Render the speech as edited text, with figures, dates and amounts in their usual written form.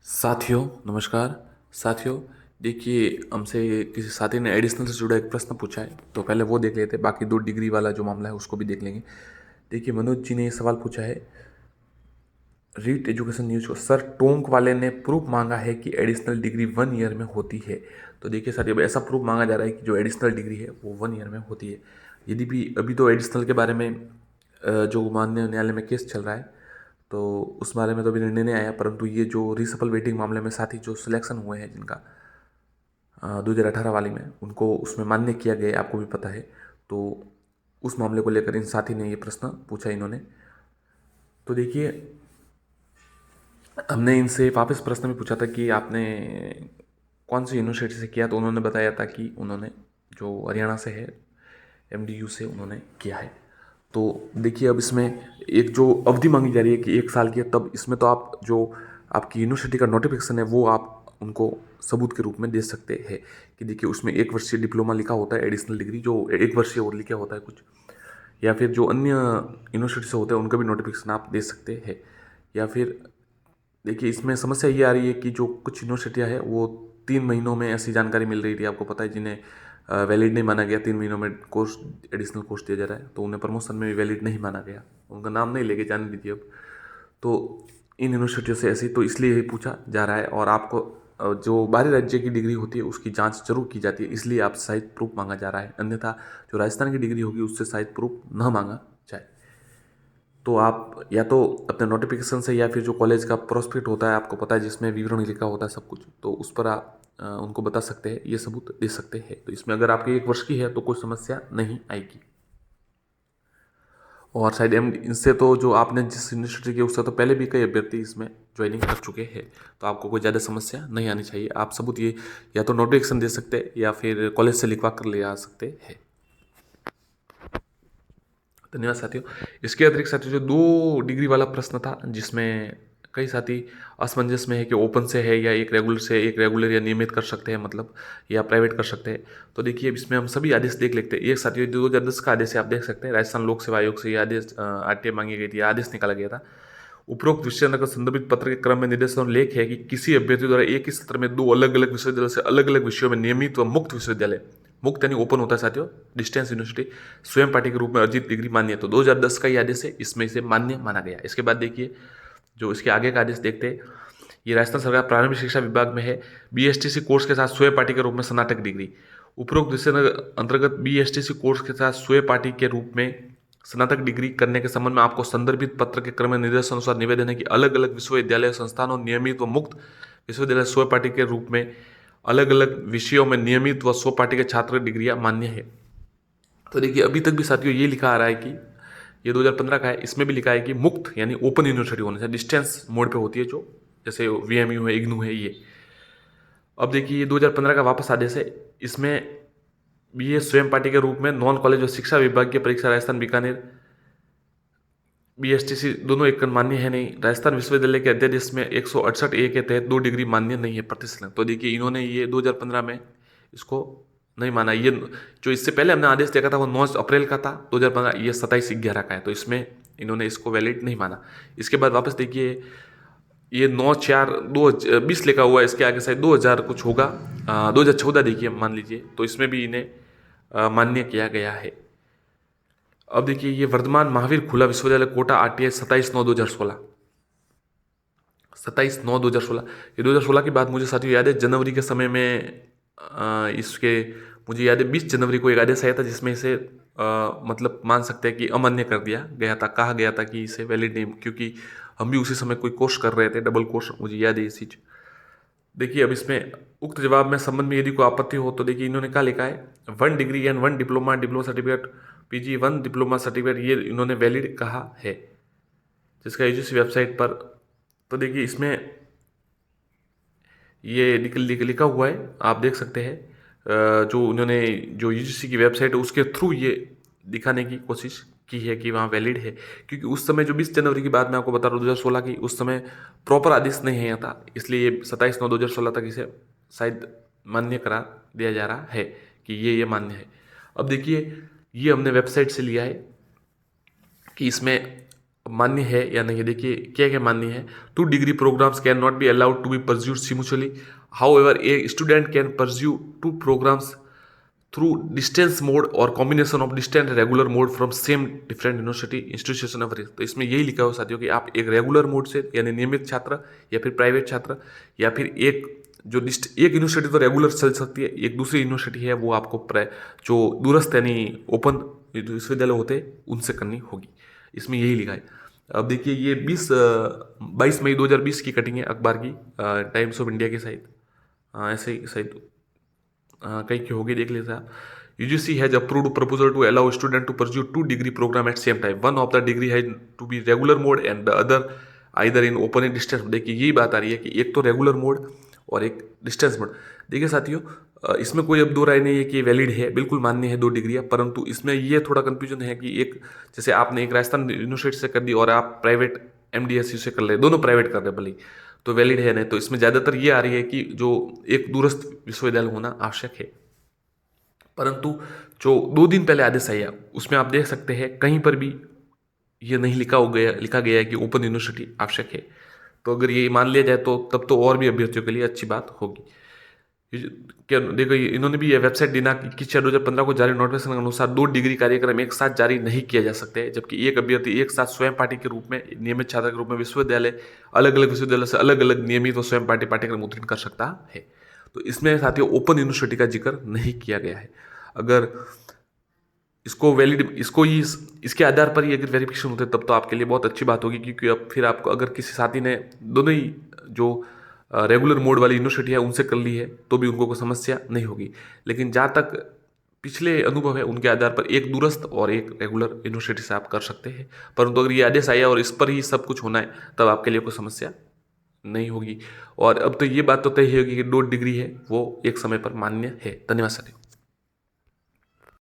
साथियों नमस्कार। साथियों, देखिए, हमसे किसी साथी ने एडिशनल से जुड़ा एक प्रश्न पूछा है, तो पहले वो देख लेते हैं, बाकी दो डिग्री वाला जो मामला है उसको भी देख लेंगे। देखिए, मनोज जी ने ये सवाल पूछा है, रीट एजुकेशन न्यूज को, सर टोंक वाले ने प्रूफ मांगा है कि एडिशनल डिग्री 1 ईयर में होती है। तो देखिए साथियों, अब ऐसा प्रूफ मांगा जा रहा है कि जो एडिशनल डिग्री है वो 1 ईयर में होती है। यदि भी अभी तो एडिशनल के बारे में जो माननीय न्यायालय में केस चल रहा है, तो उस बारे में तो अभी निर्णय नहीं आया, परंतु ये जो रिसपल वेटिंग मामले में साथी जो सिलेक्शन हुए हैं जिनका 2018 वाली में, उनको उसमें मान्य किया गया है, आपको भी पता है। तो उस मामले को लेकर इन साथी ने ये प्रश्न पूछा इन्होंने। तो देखिए, हमने इनसे वापस प्रश्न भी पूछा था कि आपने कौन सी यूनिवर्सिटी से किया, तो उन्होंने बताया था कि उन्होंने जो हरियाणा से है, एमडीयू से उन्होंने किया है। तो देखिए, अब इसमें एक जो अवधि मांगी जा रही है कि 1 साल की है, तब इसमें तो आप जो आपकी यूनिवर्सिटी का नोटिफिकेशन है वो आप उनको सबूत के रूप में दे सकते हैं कि देखिए उसमें 1 वर्षीय डिप्लोमा लिखा होता है, एडिशनल डिग्री जो 1 वर्षीय और लिखा होता है कुछ, या फिर जो अन्य यूनिवर्सिटी से होते हैं उनका भी नोटिफिकेशन आप दे सकते हैं। या फिर देखिए, इसमें समस्या ये आ रही है कि जो कुछ यूनिवर्सिटियाँ हैं वो 3 महीनों में, ऐसी जानकारी मिल रही थी, आपको पता है, जिन्हें वैलिड नहीं माना गया, 3 महीनों में कोर्स, एडिशनल कोर्स दिया जा रहा है, तो उन्हें प्रमोशन में भी वैलिड नहीं माना गया। उनका नाम नहीं लेके जाने दीजिए अब। तो इन यूनिवर्सिटियों से ऐसी, तो इसलिए ये पूछा जा रहा है, और आपको जो बाहरी राज्य की डिग्री होती है उसकी जांच जरूर की जाती है, इसलिए आप शायद प्रूफ मांगा जा रहा है, अन्यथा जो राजस्थान की डिग्री होगी उससे शायद प्रूफ न मांगा जाए। तो आप या तो अपने नोटिफिकेशन से, या फिर जो कॉलेज का प्रोस्पेक्ट होता है, आपको पता है, जिसमें विवरण लिखा होता है सब कुछ, तो उस पर आप उनको बता सकते हैं, ये सबूत दे सकते हैं। तो इसमें अगर आपकी 1 वर्ष की है तो कोई समस्या नहीं आएगी। और शायद एम इनसे तो जो आपने जिस यूनिवर्सिटी की, उससे तो पहले भी कई अभ्यर्थी इसमें ज्वाइनिंग कर चुके हैं, तो आपको कोई ज़्यादा समस्या नहीं आनी चाहिए। आप सबूत ये या तो नोटिफिकेशन दे सकते हैं, या फिर कॉलेज से लिखवा कर ले आ सकते हैं। धन्यवाद साथियों। इसके अतिरिक्त साथियों, जो 2 डिग्री वाला प्रश्न था, जिसमें कई साथी असमंजस में है कि ओपन से है या एक रेगुलर से, एक रेगुलर या नियमित कर सकते हैं, मतलब या प्राइवेट कर सकते हैं। तो देखिए, अब इसमें हम सभी आदेश देख लेते हैं। एक साथियों, 2010 का आदेश है, आप देख सकते हैं, राजस्थान लोक सेवा आयोग से ये आदेश, आरटीआई मांगी गई थी, आदेश निकाला गया था। उपरोक्त विषय का संदर्भित पत्र के क्रम में निर्देश और लेख है कि किसी अभ्यर्थी द्वारा एक ही सत्र में 2 अलग अलग विश्वविद्यालय से अलग अलग विषयों में नियमित व मुक्त विश्वविद्यालय, मुक्त यानी ओपन होता है साथियों, डिस्टेंस यूनिवर्सिटी, स्वयं पार्टी के रूप में अर्जित डिग्री मान्य है। तो 2010 का ही आदेश है, इसमें इसे मान्य माना गया। इसके बाद देखिए, जो इसके आगे का आदेश देखते हैं, ये राजस्थान सरकार प्रारंभिक शिक्षा विभाग में है, बीएसटीसी कोर्स के साथ स्वयं पार्टी के रूप में स्नातक डिग्री। उपरोक्त विषय अंतर्गत बीएसटीसी कोर्स के साथ स्वयं पार्टी के रूप में स्नातक डिग्री करने के संबंध में आपको संदर्भित पत्र के क्रम में निर्देश अनुसार निवेदन है कि अलग अलग विश्वविद्यालय संस्थानों नियमित व मुक्त विश्वविद्यालय स्व पार्टी के रूप में अलग अलग विषयों में नियमित व स्व पार्टी के छात्र डिग्रियां मान्य है। तो देखिए, अभी तक भी साथियों ये लिखा आ रहा है कि ये 2015 का है, इसमें भी लिखा है कि मुक्त यानी ओपन यूनिवर्सिटी होने से, डिस्टेंस मोड पे होती है, जो जैसे वीएमयू है, इग्नू है ये। अब देखिए, ये 2015 का वापस आदेश है, इसमें भी ये स्वयं पार्टी के रूप में नॉन कॉलेज और शिक्षा विभाग की परीक्षा राजस्थान बीकानेर बीएसटीसी दोनों एक मान्य है नहीं। राजस्थान विश्वविद्यालय के अध्यादेश में 168A के तहत 2 डिग्री मान्य नहीं है प्रतिशत। तो देखिए, इन्होंने ये 2015 में इसको नहीं माना। ये जो इससे पहले हमने आदेश देखा था वो 9 अप्रैल का था 2015, ये 27/11 का है, तो इसमें इन्होंने इसको वैलिड नहीं माना। इसके बाद वापस देखिए, ये 9/4/2020 लिखा हुआ है, इसके आगे शायद 2000 कुछ होगा, 2014 देखिए मान लीजिए, तो इसमें भी इन्हें मान्य किया गया है। अब देखिए, ये वर्धमान महावीर खुला विश्वविद्यालय कोटा आरटीआई 27/9/2016, 27/9/2016, ये 2016 की बात मुझे साथियों याद है। जनवरी के समय में इसके मुझे याद है 20 जनवरी को एक आदेश आया था, जिसमें इसे मतलब मान सकते हैं कि अमान्य कर दिया गया था, कहा गया था कि इसे वैलिड नहीं, क्योंकि हम भी उसी समय कोई कोर्स कर रहे थे, डबल कोर्स, मुझे याद है ये चीज़। देखिए, अब इसमें उक्त जवाब में संबंध में यदि कोई आपत्ति हो, तो देखिए इन्होंने क्या लिखा है, 1 degree and 1 diploma, diploma certificate, PG1 diploma certificate, ये इन्होंने वैलिड कहा है, जिसका यूजीसी वेबसाइट पर। तो देखिए, इसमें ये लिखा हुआ है, आप देख सकते हैं, जो उन्होंने, जो यूजीसी की वेबसाइट है उसके थ्रू ये दिखाने की कोशिश की है कि वहाँ वैलिड है, क्योंकि उस समय जो 20 जनवरी की बात मैं आपको बता रहा हूँ 2016 की, उस समय प्रॉपर आदेश नहीं है था, इसलिए ये 27/9/2016 तक इसे शायद मान्य करा दिया जा रहा है कि ये मान्य है। अब देखिए, ये हमने वेबसाइट से लिया है कि इसमें मान्य है या नहीं है। देखिए क्या क्या मान्य है। 2 degree programmes can not be allowed to be pursued simultaneously, however a student can pursue 2 programmes through distance mode और combination of distance regular mode from same different university institution of risk. तो इसमें यही लिखा हो साथियों कि आप एक रेगुलर मोड से यानी नियमित छात्र या फिर प्राइवेट छात्र या फिर एक जो एक यूनिवर्सिटी तो रेगुलर चल सकती है, एक दूसरी यूनिवर्सिटी है वो आपको जो दूरस्थ यानी ओपन विश्वविद्यालय होते हैं उनसे करनी होगी। इसमें यही लिखा है। अब देखिए ये 22 मई 2020 की कटिंग है अखबार की, टाइम्स ऑफ इंडिया की साइट, ऐसे ही साइट कहीं की होगी, देख लेते आप। UGC has approved proposal to allow student to pursue 2 degree program at same time, one of the degree has to be regular mode and the other either in open in distance. देखिए यही बात आ रही है कि एक तो regular mode और एक डिस्टेंस मोड। देखिए साथियों इसमें कोई अब दो राय नहीं है कि वैलिड है, बिल्कुल मान्य है 2 डिग्रियाँ, परंतु इसमें ये थोड़ा कंफ्यूजन है कि एक जैसे आपने एक राजस्थान यूनिवर्सिटी से कर दी और आप प्राइवेट MDSU से कर ले, दोनों प्राइवेट कर रहे भले ही, तो वैलिड है नहीं। तो इसमें ज़्यादातर ये आ रही है कि जो एक दूरस्थ विश्वविद्यालय होना आवश्यक है। परंतु जो 2 दिन पहले आदेश आया उसमें आप देख सकते हैं कहीं पर भी ये नहीं लिखा गया है कि ओपन यूनिवर्सिटी आवश्यक है। तो अगर ये मान लिया जाए तो तब तो और भी अभ्यर्थियों के लिए अच्छी बात होगी। क्या देखो इन्होंने भी ये वेबसाइट दिनांक 21/6/2015 को जारी नोटिफिकेशन के अनुसार 2 डिग्री कार्यक्रम एक साथ जारी नहीं किया जा सकते, जबकि एक अभ्यर्थी एक साथ स्वयं पाठी के रूप में नियमित छात्र के रूप में विश्वविद्यालय अलग अलग विश्वविद्यालय से अलग अलग नियमित और स्वयं पाठी पाठ्यक्रम उत्तीर्ण कर सकता है। तो इसमें साथियों ओपन यूनिवर्सिटी का जिक्र नहीं किया गया है। अगर इसको वैलिड इसके आधार पर ही अगर वेरिफिकेशन होते तब तो आपके लिए बहुत अच्छी बात होगी, क्योंकि अब फिर आपको अगर किसी साथी ने दोनों ही जो रेगुलर मोड वाली यूनिवर्सिटी है उनसे कर ली है तो भी उनको कोई समस्या नहीं होगी। लेकिन जहाँ तक पिछले अनुभव है उनके आधार पर एक दूरस्थ और एक रेगुलर यूनिवर्सिटी से आप कर सकते हैं। परंतु अगर ये आदेश आया और इस पर ही सब कुछ होना है तब आपके लिए कोई समस्या नहीं होगी। और अब तो ये बात तो तय होगी कि 2 डिग्री है वो एक समय पर मान्य है। धन्यवाद साथियों।